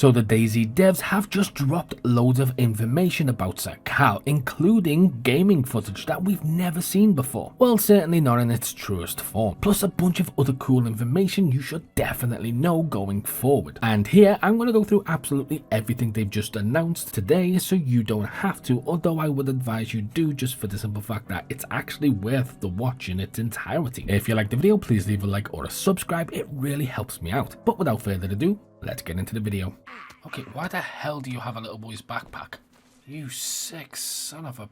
So the DayZ devs have just dropped loads of information about Sir Cal, including gaming footage that we've never seen before. Well, certainly not in its truest form. Plus a bunch of other cool information you should definitely know going forward. And here I'm going to go through absolutely everything they've just announced today, so you don't have to, although I would advise you do, just for the simple fact that it's actually worth the watch in its entirety. If you like the video, please leave a like or a subscribe, it really helps me out. But without further ado, let's get into the video. Okay, why the hell do you have a little boy's backpack? You sick son of a...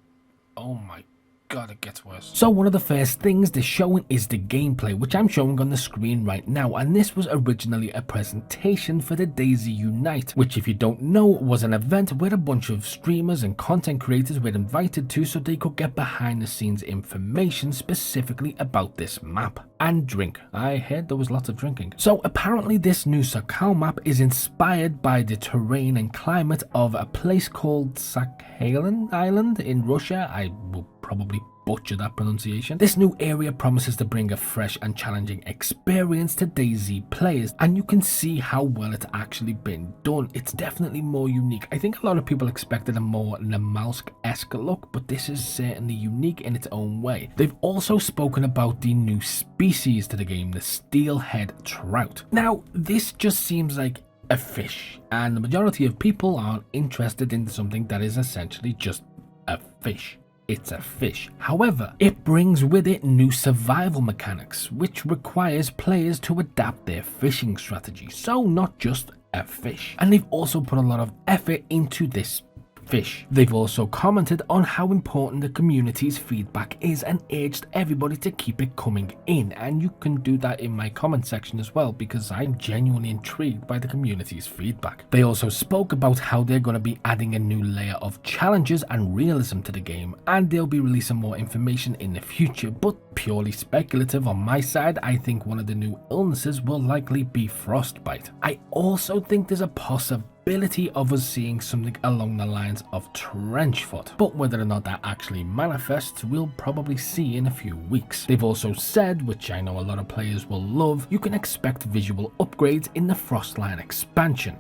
Oh my god, it gets worse. So one of the first things they're showing is the gameplay, which I'm showing on the screen right now, and this was originally a presentation for the DayZ Unite, which, if you don't know, was an event where a bunch of streamers and content creators were invited to so they could get behind the scenes information specifically about this map. And drink. I heard there was lots of drinking. So apparently this new Sir Cal map is inspired by the terrain and climate of a place called Sakhalin Island in Russia. I will probably butcher that pronunciation. This new area promises to bring a fresh and challenging experience to DayZ players, and you can see how well it's actually been done. It's definitely more unique. I think a lot of people expected a more Namalsk-esque look, but this is certainly unique in its own way. They've also spoken about the new species to the game, the steelhead trout. Now, this just seems like a fish, and the majority of people aren't interested in something that is essentially just a fish. It's a fish. However, it brings with it new survival mechanics, which requires players to adapt their fishing strategy. So not just a fish. And they've also put a lot of effort into this fish. They've also commented on how important the community's feedback is and urged everybody to keep it coming in, and you can do that in my comment section as well, because I'm genuinely intrigued by the community's feedback. They also spoke about how they're going to be adding a new layer of challenges and realism to the game, and they'll be releasing more information in the future, but purely speculative on my side. I think one of the new illnesses will likely be frostbite. I also think there's a possibility of us seeing something along the lines of trench foot, but whether or not that actually manifests, we'll probably see in a few weeks. They've also said, which I know a lot of players will love, you can expect visual upgrades in the Frostline expansion.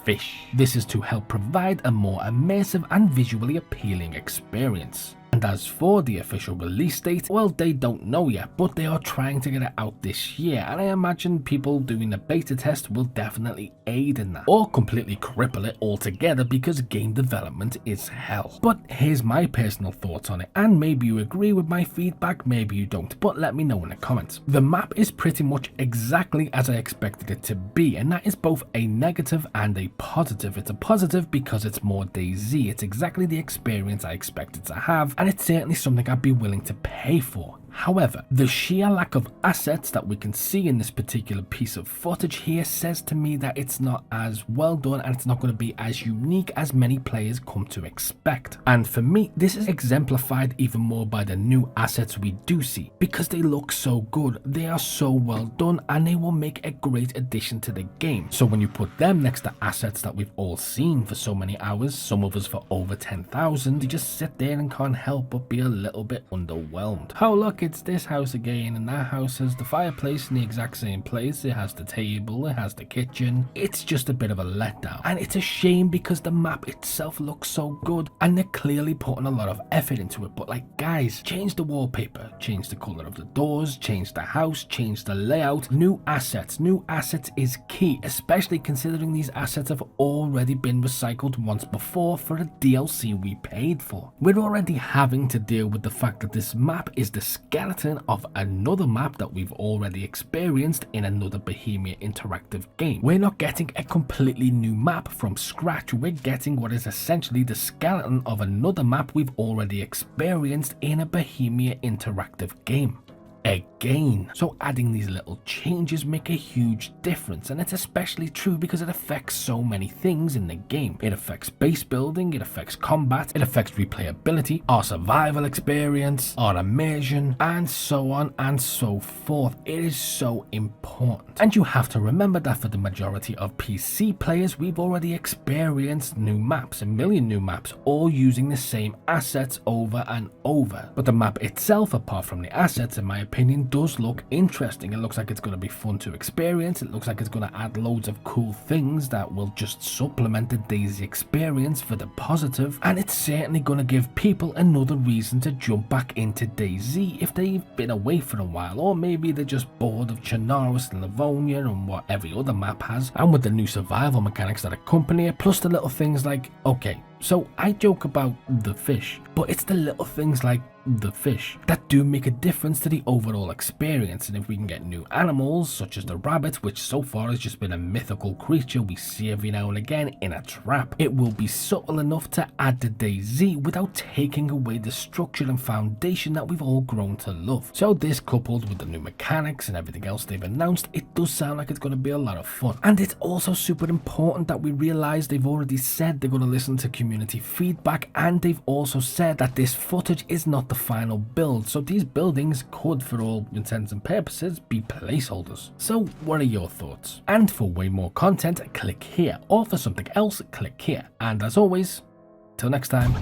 Fish. This is to help provide a more immersive and visually appealing experience. And as for the official release date, well, they don't know yet, but they are trying to get it out this year, and I imagine people doing the beta test will definitely aid in that, or completely cripple it altogether, because game development is hell. But here's my personal thoughts on it, and maybe you agree with my feedback, maybe you don't, but let me know in the comments. The map is pretty much exactly as I expected it to be, and that is both a negative and a positive. It's a positive because it's more DayZ, it's exactly the experience I expected to have, and it's certainly something I'd be willing to pay for. However, the sheer lack of assets that we can see in this particular piece of footage here says to me that it's not as well done, and it's not going to be as unique as many players come to expect. And for me, this is exemplified even more by the new assets we do see, because they look so good, they are so well done, and they will make a great addition to the game. So when you put them next to assets that we've all seen for so many hours, some of us for over 10,000, you just sit there and can't help but be a little bit underwhelmed. Oh look, it's this house again, and that house has the fireplace in the exact same place, it has the table, it has the kitchen. It's just a bit of a letdown, and it's a shame because the map itself looks so good, and they're clearly putting a lot of effort into it. But like, guys, change the wallpaper, change the color of the doors, change the house, change the layout. New assets is key, especially considering these assets have already been recycled once before for a DLC we paid for. We're already having to deal with the fact that this map is the skeleton of another map that we've already experienced in another Bohemia interactive game. We're not getting a completely new map from scratch, we're getting what is essentially the skeleton of another map we've already experienced in a Bohemia interactive game. Again. So adding these little changes make a huge difference, and it's especially true because it affects so many things in the game. It affects base building, it affects combat, it affects replayability, our survival experience, our immersion, and so on and so forth. It is so important. And you have to remember that for the majority of PC players, we've already experienced new maps, a million new maps, all using the same assets over and over. But the map itself, apart from the assets, in my opinion, does look interesting. It looks like it's going to be fun to experience. It looks like it's going to add loads of cool things that will just supplement the DayZ experience for the positive, and it's certainly going to give people another reason to jump back into DayZ if they've been away for a while, or maybe they're just bored of Chernarus and Livonia and what every other map has, and with the new survival mechanics that accompany it, plus the little things like, okay, so I joke about the fish, but it's the little things like the fish that do make a difference to the overall experience. And if we can get new animals such as the rabbit, which so far has just been a mythical creature we see every now and again in a trap, it will be subtle enough to add to DayZ without taking away the structure and foundation that we've all grown to love. So this, coupled with the new mechanics and everything else they've announced, it does sound like it's going to be a lot of fun. And it's also super important that we realize they've already said they're going to listen to community feedback, and they've also said that this footage is not the final build, so these buildings could, for all intents and purposes, be placeholders. So what are your thoughts? And for way more content, click here, or for something else, click here. And as always, till next time.